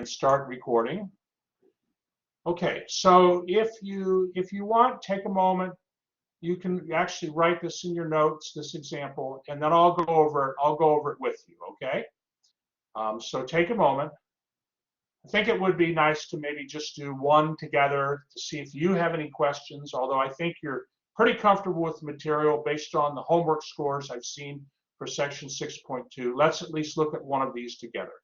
start recording. Okay, so if you want, take a moment. You can actually write this in your notes, this example, and then I'll go over it with you. Okay. So take a moment. I think it would be nice to maybe just do one together to see if you have any questions. Although I think you're pretty comfortable with the material based on the homework scores I've seen for section 6.2. Let's at least look at one of these together.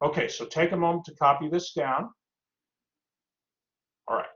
Okay, so take a moment to copy this down. All right.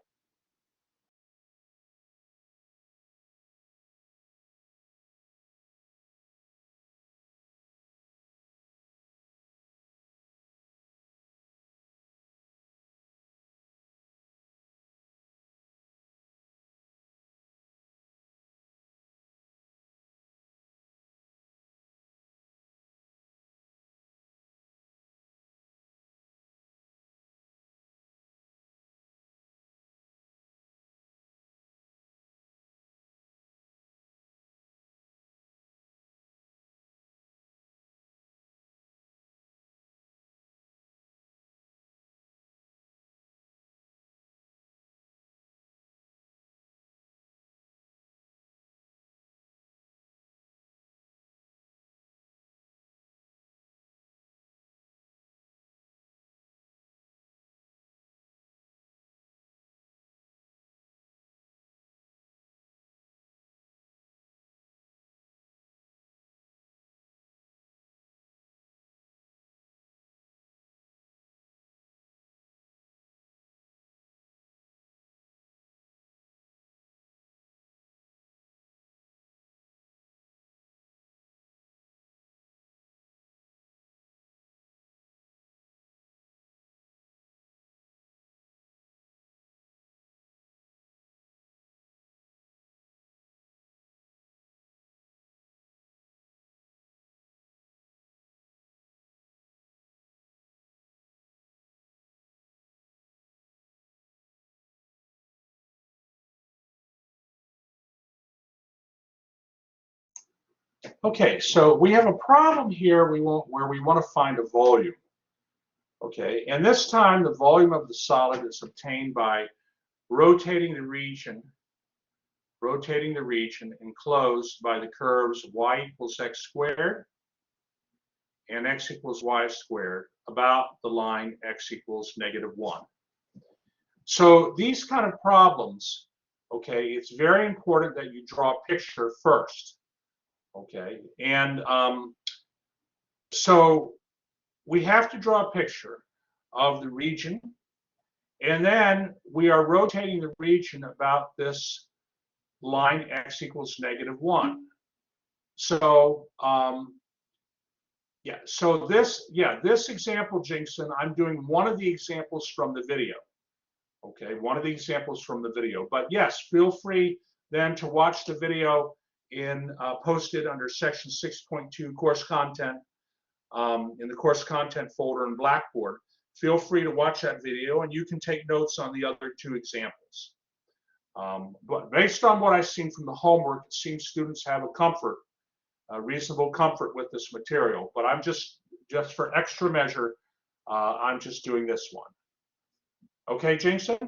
Okay, so we have a problem here where we want to find a volume. Okay, and this time the volume of the solid is obtained by rotating the region enclosed by the curves y equals x squared and x equals y squared about the line x equals -1. So these kind of problems, okay, it's very important that you draw a picture first. Okay, and so we have to draw a picture of the region, and then we are rotating the region about this line x equals -1. So this example, Jinxon, I'm doing one of the examples from the video. Okay, one of the examples from the video. But yes, feel free then to watch the video posted under section 6.2 course content in the course content folder in Blackboard. Feel free to watch that video, and you can take notes on the other two examples. But based on what I've seen from the homework, it seems students have a reasonable comfort with this material. But I'm just for extra measure, I'm just doing this one. Okay, Jason?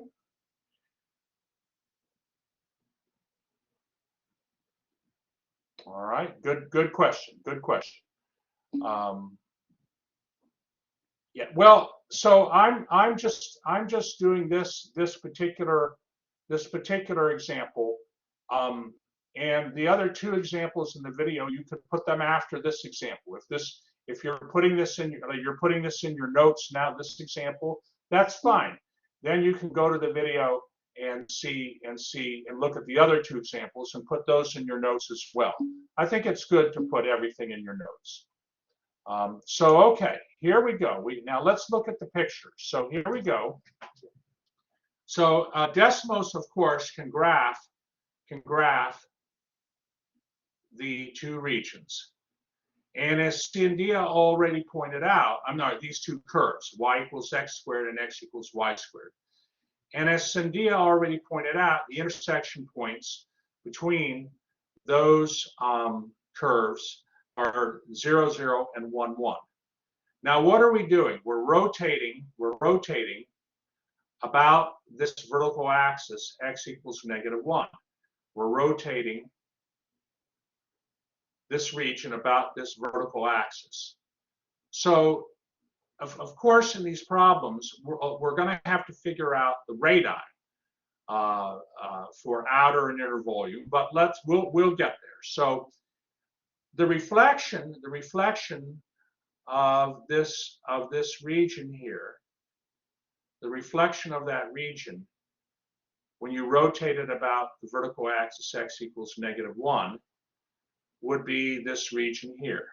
All right, good question. Yeah, well, so I'm just doing this particular example, and the other two examples in the video, you could put them after this example. If you're putting this in your notes now, this example, that's fine. Then you can go to the video and see and look at the other two examples and put those in your notes as well. I think it's good to put everything in your notes. So okay, here we go. Now let's look at the picture. So here we go. So Desmos, of course, can graph the two regions. And as Cindia already pointed out, these two curves, y equals x squared and x equals y squared. And as Cindia already pointed out, the intersection points between those curves are 0, 0, and 1, 1. Now, what are we doing? We're rotating about this vertical axis, x equals -1. We're rotating this region about this vertical axis. So, of course, in these problems, we're going to have to figure out the radii for outer and inner volume, but we'll get there. So, the reflection of this region here, the reflection of that region, when you rotate it about the vertical axis x equals -1, would be this region here.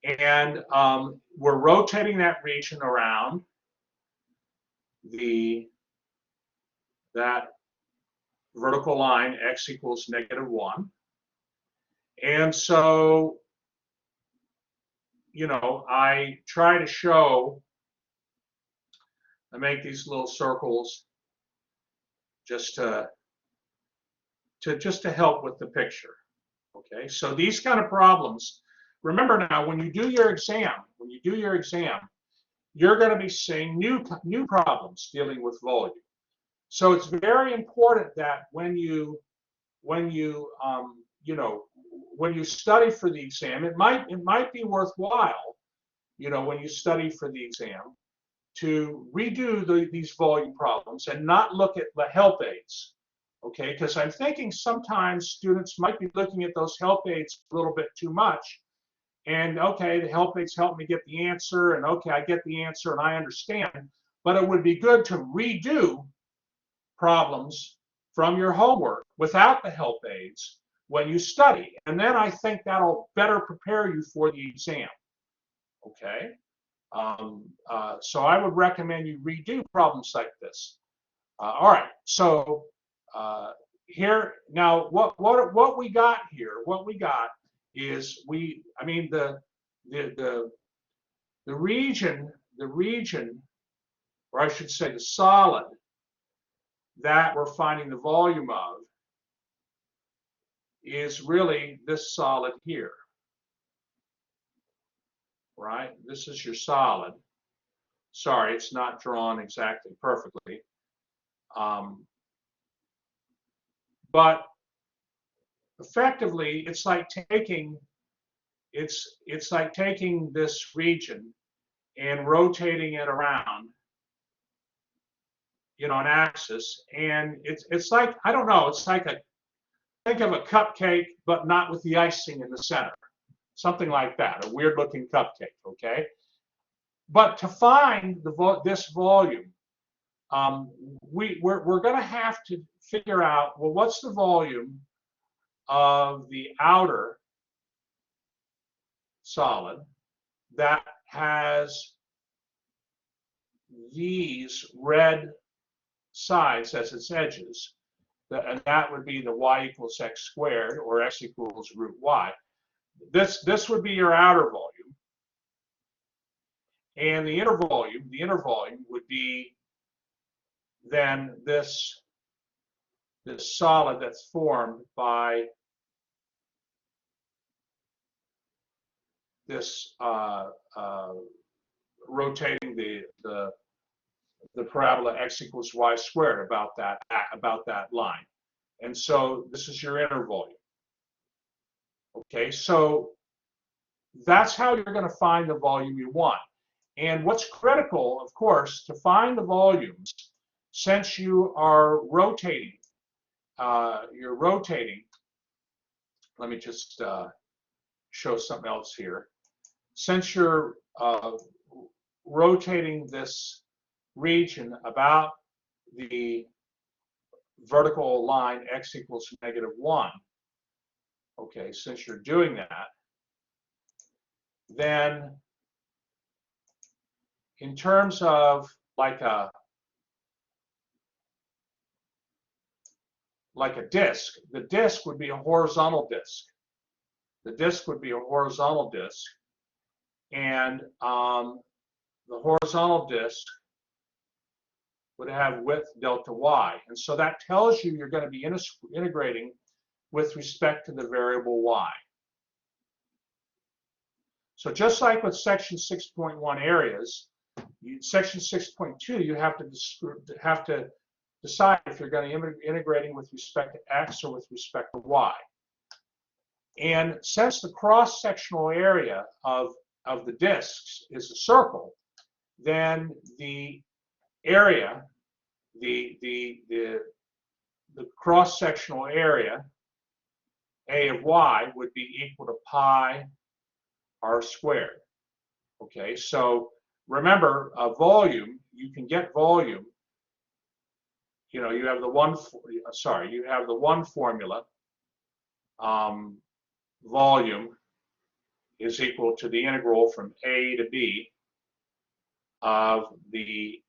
And we're rotating that region around that vertical line x equals -1. And so, I try to show, I make these little circles just to help with the picture. Okay, so these kind of problems, remember now, when you do your exam, you're going to be seeing new problems dealing with volume. So it's very important that when you study for the exam, it might be worthwhile, when you study for the exam, to redo these volume problems and not look at the help aids. Okay, because I'm thinking sometimes students might be looking at those help aids a little bit too much. And okay, the help aids help me get the answer, and okay, I get the answer and I understand. But it would be good to redo problems from your homework without the help aids when you study. And then I think that'll better prepare you for the exam. Okay, so I would recommend you redo problems like this. All right, so here now, what we got here? What we got is the region, or I should say the solid that we're finding the volume of is really this solid here, right? This is your solid. Sorry, it's not drawn exactly perfectly. But effectively, it's like taking this region and rotating it around, an axis, and it's like, I don't know, it's like think of a cupcake, but not with the icing in the center, something like that, a weird looking cupcake. Okay, but to find this volume, we're going to have to figure out, well, what's the volume of the outer solid that has these red sides as its edges, and that would be the y equals x squared, or x equals root y. This would be your outer volume, and the inner volume would be then this solid that's formed by this rotating the parabola x equals y squared about that line. And so this is your inner volume. Okay, so that's how you're going to find the volume you want. And what's critical, of course, to find the volumes, since you are rotating, let me just show something else here. Since you're rotating this region about the vertical line x equals -1, okay, since you're doing that, then in terms of like a disc, the disc would be a horizontal disc. The disc would be a horizontal disc, and the horizontal disc would have width delta y. And so that tells you you're going to be integrating with respect to the variable y. So just like with section 6.1 areas, section 6.2, you have to decide if you're going to integrating with respect to x or with respect to y. And since the cross-sectional area of the discs is a circle, then the area, the cross-sectional area, A of y, would be equal to pi r squared. Okay, so remember, volume, you can get volume. You know, you have the one formula. Volume is equal to the integral from A to B of the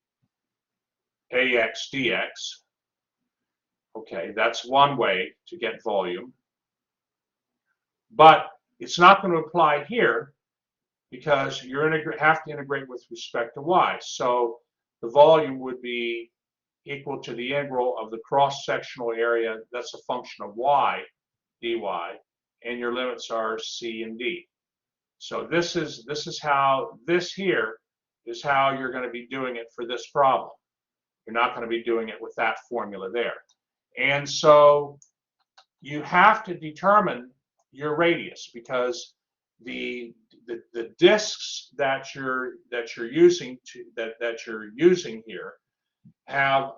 AX dx. Okay, that's one way to get volume. But it's not going to apply here because you have to integrate with respect to y. So the volume would be equal to the integral of the cross-sectional area, that's a function of y dy, and your limits are c and d. So this here is how you're going to be doing it for this problem. You're not going to be doing it with that formula there. And so you have to determine your radius, because the discs that you're using here have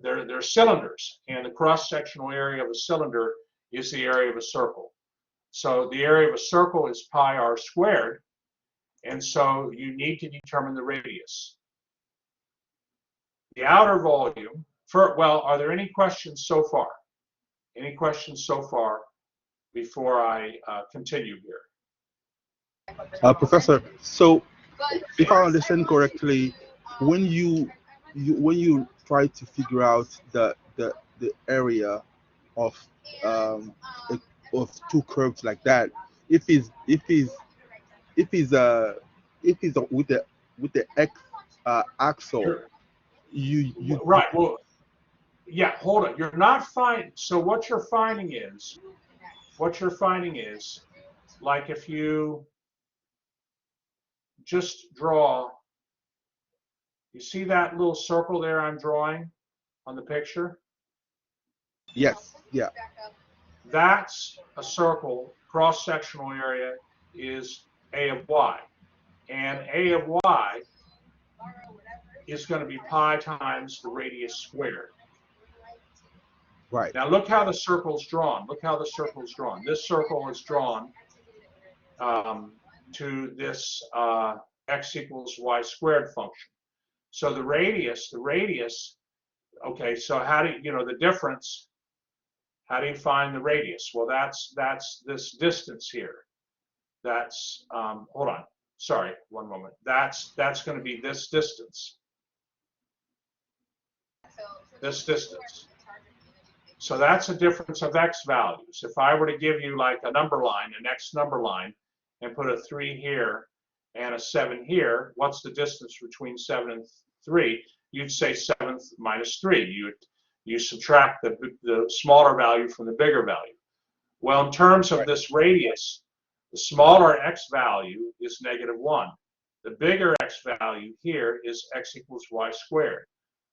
they're cylinders, and the cross-sectional area of a cylinder is the area of a circle. So the area of a circle is pi r squared, and so you need to determine the radius. The outer volume, well, are there any questions so far? Any questions so far before I continue here? Professor, so if I understand correctly, when you try to figure out the area of um, of two curves like that, if it's with the x axle, you Right. Well, yeah. Hold on. You're not finding. So what you're finding is, like if you just draw. You see that little circle there I'm drawing on the picture? yes, yeah, That's a circle. Cross-sectional area is A of y. And A of y is going to be pi times the radius squared. right. Now look how the circle's drawn. Look how the circle's drawn. This circle is drawn to this x equals y squared function. So the radius, okay, so how do you know the difference? How do you find the radius? Well, that's this distance here. That's, hold on, sorry, one moment. That's going to be this distance. This distance. So that's a difference of x values. If I were to give you like a number line, an x number line, and put a 3 here and a 7 here, what's the distance between 7 and 3? You'd say 7 minus 3. You subtract the smaller value from the bigger value. Well, in terms of this radius, the smaller x value is -1. The bigger x value here is x equals y squared.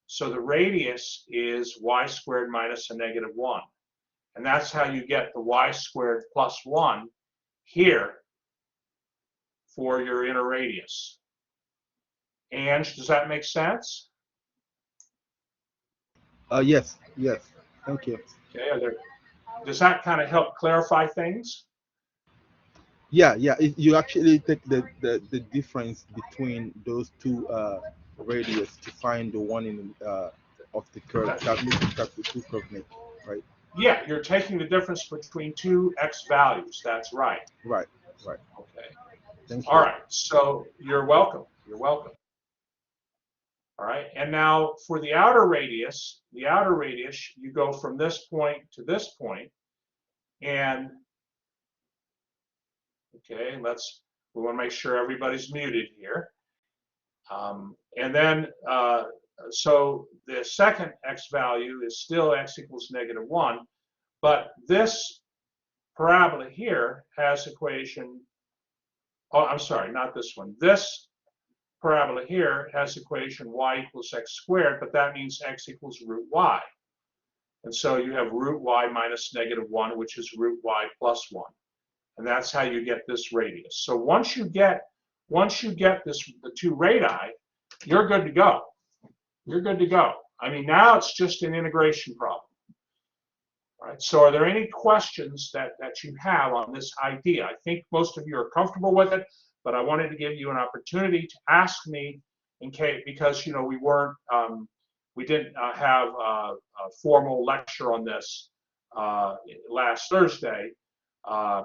So the radius is y squared minus a -1. And that's how you get the y squared plus 1 here for your inner radius. Ange, does that make sense? Yes, yes. Thank you. Okay, does that kind of help clarify things? Yeah, yeah. You actually take the difference between those two radius to find the one in of the curve. That the two curve make, right? Yeah, you're taking the difference between two x values. That's right. Right, right. Okay. Thank you. All right. So you're welcome. You're welcome. All right. And now for the outer radius, you go from this point to this point, and okay, we want to make sure everybody's muted here. And then, so the second x value is still x equals -1, but this parabola here has equation oh, I'm sorry, not this one. This parabola here has equation y equals x squared, but that means x equals root y. And so you have root y minus -1, which is root y plus 1. And that's how you get this radius. So once you get this, the two radii, you're good to go. You're good to go. I mean, now it's just an integration problem. All right, so are there any questions that you have on this idea? I think most of you are comfortable with it, but I wanted to give you an opportunity to ask me in case, because we didn't have a formal lecture on this last Thursday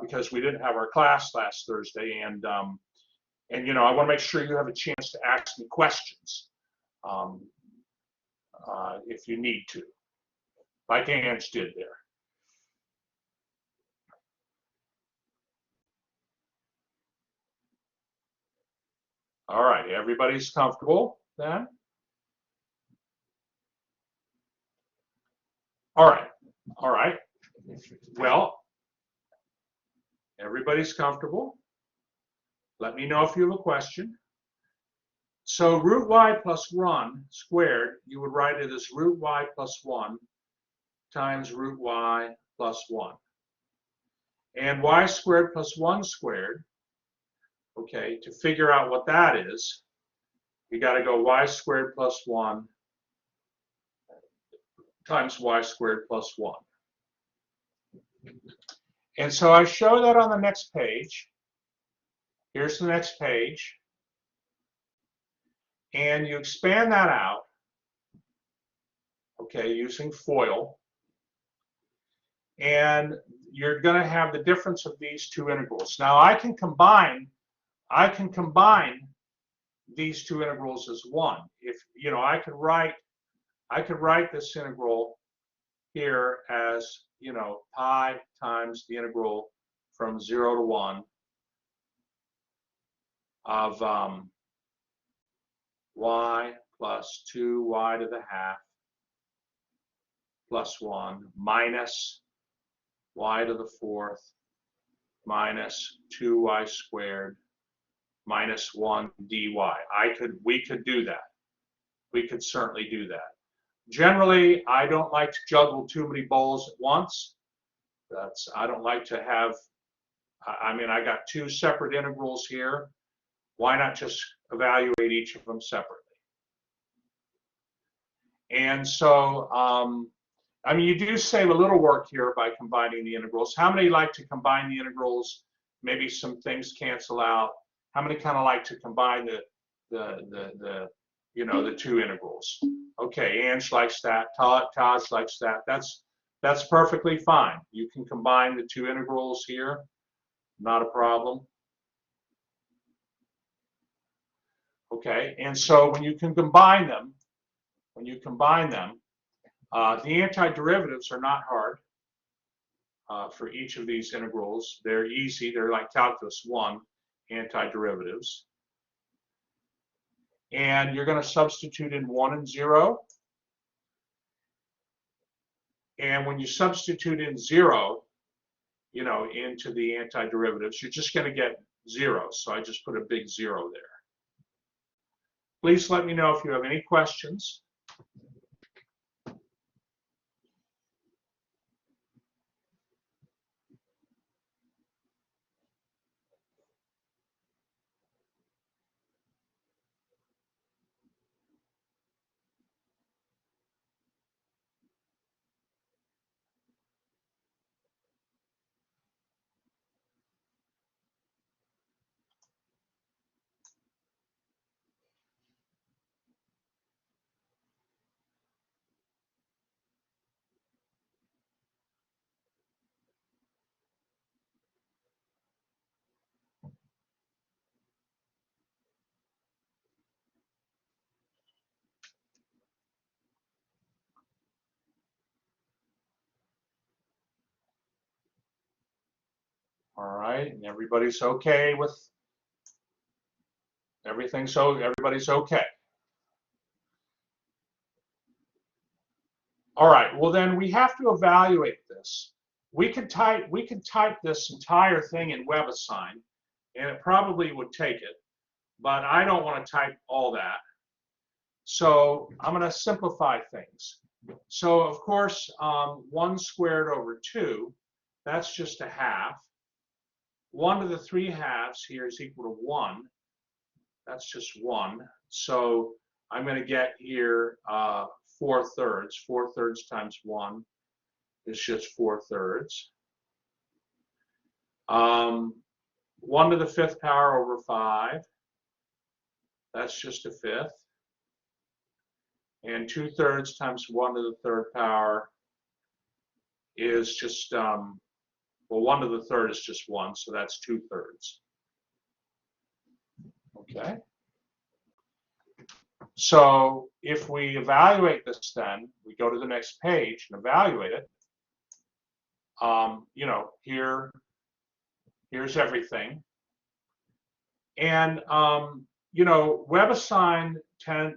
because we didn't have our class last Thursday, and I want to make sure you have a chance to ask me questions if you need to, like Ange did there. All right, everybody's comfortable then? All right. Well, everybody's comfortable. Let me know if you have a question. So root y plus 1 squared, you would write it as root y plus 1 times root y plus 1. And y squared plus 1 squared, okay, to figure out what that is, you got to go y squared plus 1 times y squared plus 1. And so I show that on the next page. Here's the next page. And you expand that out, okay, using FOIL. And you're going to have the difference of these two integrals. Now I can combine these two integrals as one. If I could write this integral here as pi times the integral from 0 to 1 of y plus 2y to the half plus 1 minus y to the fourth minus 2y squared minus 1 dy. We could do that. We could certainly do that. Generally, I don't like to juggle too many balls at once. I don't like to have, I mean, I got two separate integrals here. Why not just evaluate each of them separately? And so, I mean, you do save a little work here by combining the integrals. How many like to combine the integrals? Maybe some things cancel out. How many kind of like to combine the two integrals? Okay, Ange likes that. Taj likes that. That's perfectly fine. You can combine the two integrals here. Not a problem. Okay, and so when you can combine them, the antiderivatives are not hard for each of these integrals. They're easy. They're like calculus 1 antiderivatives. And you're going to substitute in 1 and 0. And when you substitute in 0, into the antiderivatives, you're just going to get 0. So I just put a big 0 there. Please let me know if you have any questions. All right, and everybody's okay with everything, so everybody's okay. All right, well then we have to evaluate this. We could type this entire thing in WebAssign, and it probably would take it, but I don't want to type all that. So I'm going to simplify things. So of course, 1 squared over 2, that's just a half. 1 to the 3 halves here is equal to 1. That's just 1. So I'm going to get here 4 thirds. 4 thirds times 1 is just 4 thirds. 1 to the 5th power over 5. That's just a fifth. And 2 thirds times 1 to the 3rd power is just, well, 1 to the 3rd is just 1, so that's 2 thirds. Okay. So if we evaluate this, then we go to the next page and evaluate it. You know, here's everything. And, you know, WebAssign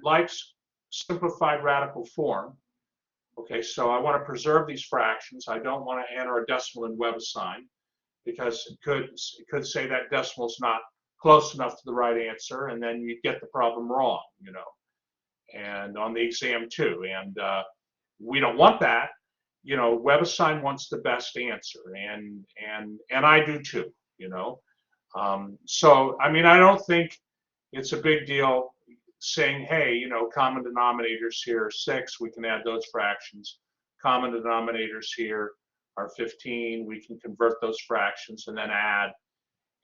likes simplified radical form. Okay, so I want to preserve these fractions. I don't want to enter a decimal in WebAssign because it could say that decimal is not close enough to the right answer, and then you get the problem wrong, you know, and on the exam too. And we don't want that. You know, WebAssign wants the best answer, and I do too, you know. So, I mean, I don't think it's a big deal saying, hey, you know, common denominators here are 6, we can add those fractions. Common denominators here are 15, we can convert those fractions and then add.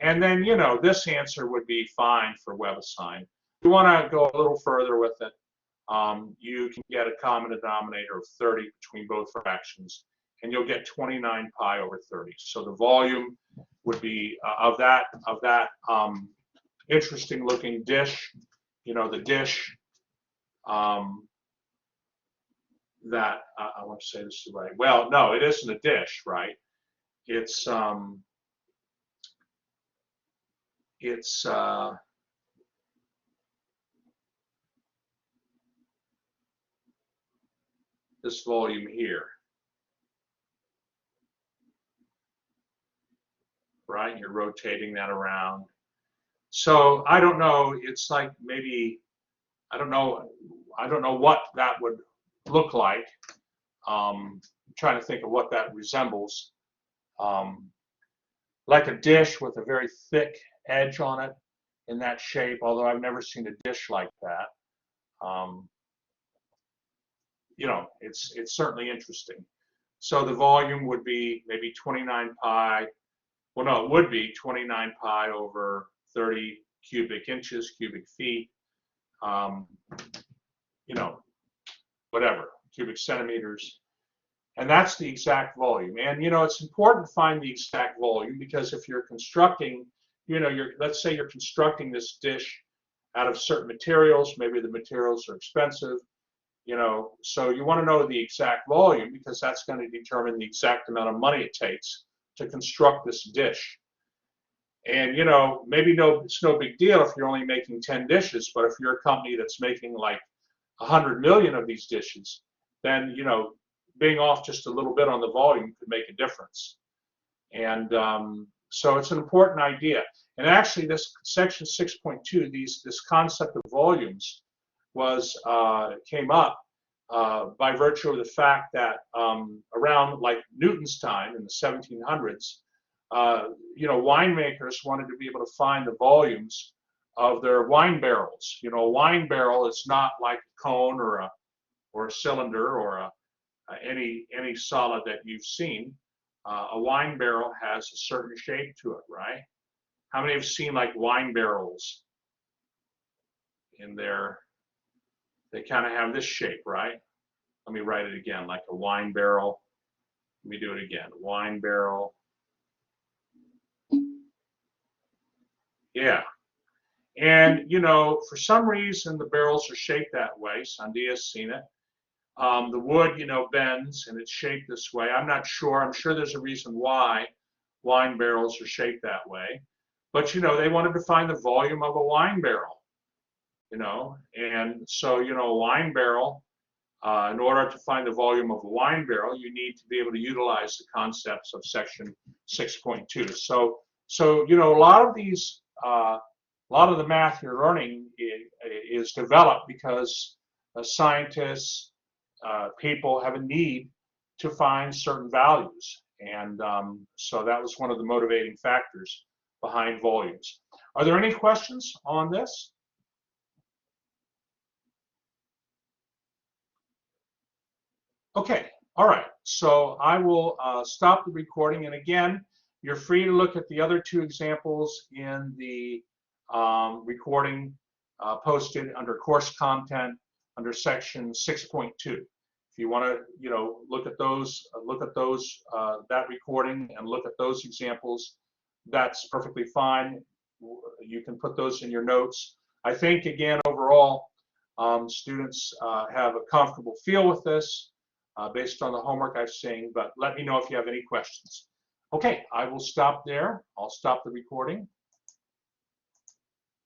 And then, you know, this answer would be fine for WebAssign. If you want to go a little further with it, you can get a common denominator of 30 between both fractions, and you'll get 29 pi over 30. So the volume would be of that interesting looking dish, you know, the dish that I want to say this the right. Well, no, it isn't a dish, right? It's this volume here, right? You're rotating that around. So I don't know. It's like maybe I don't know what that would look like. I'm trying to think of what that resembles. Like a dish with a very thick edge on it in that shape, although I've never seen a dish like that. You know, it's certainly interesting. So the volume would be maybe 29 pi. Well, no, it would be 29 pi over 30 cubic inches, cubic feet. You know, whatever, cubic centimeters. And that's the exact volume. And, you know, it's important to find the exact volume because if you're constructing, you know, let's say you're constructing this dish out of certain materials, maybe the materials are expensive, you know, so you want to know the exact volume because that's going to determine the exact amount of money it takes to construct this dish. And, you know, maybe it's no big deal if you're only making 10 dishes, but if you're a company that's making like 100 million of these dishes, then, you know, being off just a little bit on the volume could make a difference. And so it's an important idea. And actually, this section 6.2, this concept of volumes came up by virtue of the fact that around like Newton's time in the 1700s, you know, winemakers wanted to be able to find the volumes of their wine barrels. You know, a wine barrel is not like a cone or a cylinder or any solid that you've seen. A wine barrel has a certain shape to it, right? How many have seen like wine barrels in there? They kind of have this shape, right? Let me write it again, like a wine barrel. Let me do it again, wine barrel. Yeah. And, you know, for some reason, the barrels are shaped that way. Sandia's seen it. The wood, you know, bends and it's shaped this way. I'm not sure. I'm sure there's a reason why wine barrels are shaped that way. But, you know, they wanted to find the volume of a wine barrel, you know. And so, you know, a wine barrel, in order to find the volume of a wine barrel, you need to be able to utilize the concepts of section 6.2. So So, you know, a lot of these, a lot of the math you're learning is developed because scientists, people have a need to find certain values. And so that was one of the motivating factors behind volumes. Are there any questions on this? Okay, all right. So I will stop the recording. And again, you're free to look at the other two examples in the recording posted under course content under section 6.2. If you want to, you know, look at those, that recording and look at those examples, that's perfectly fine. You can put those in your notes. I think, again, overall, students have a comfortable feel with this based on the homework I've seen, but let me know if you have any questions. Okay, I will stop there. I'll stop the recording.